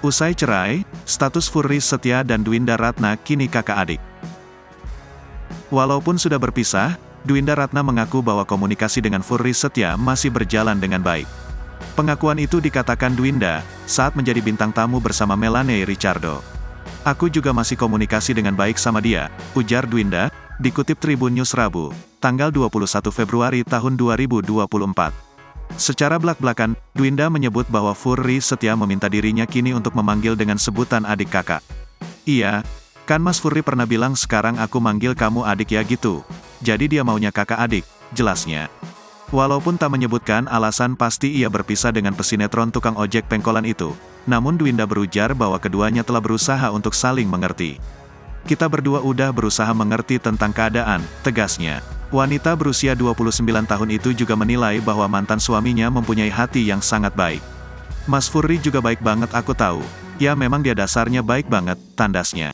Usai cerai, status Furry Setia dan Dwinda Ratna kini kakak adik. Walaupun sudah berpisah, Dwinda Ratna mengaku bahwa komunikasi dengan Furry Setia masih berjalan dengan baik. Pengakuan itu dikatakan Dwinda, saat menjadi bintang tamu bersama Melanie Richardo. "Aku juga masih komunikasi dengan baik sama dia," ujar Dwinda, dikutip Tribun News Rabu, tanggal 21 Februari tahun 2024. Secara belak-belakan, Dwinda menyebut bahwa Furry Setia meminta dirinya kini untuk memanggil dengan sebutan adik kakak. "Iya, kan Mas Furry pernah bilang sekarang aku manggil kamu adik ya gitu. Jadi dia maunya kakak adik," jelasnya. Walaupun tak menyebutkan alasan pasti ia berpisah dengan pesinetron tukang ojek pengkolan itu, namun Dwinda berujar bahwa keduanya telah berusaha untuk saling mengerti. "Kita berdua udah berusaha mengerti tentang keadaan," tegasnya. Wanita berusia 29 tahun itu juga menilai bahwa mantan suaminya mempunyai hati yang sangat baik. "Mas Furry juga baik banget aku tahu. Ya memang dia dasarnya baik banget," tandasnya.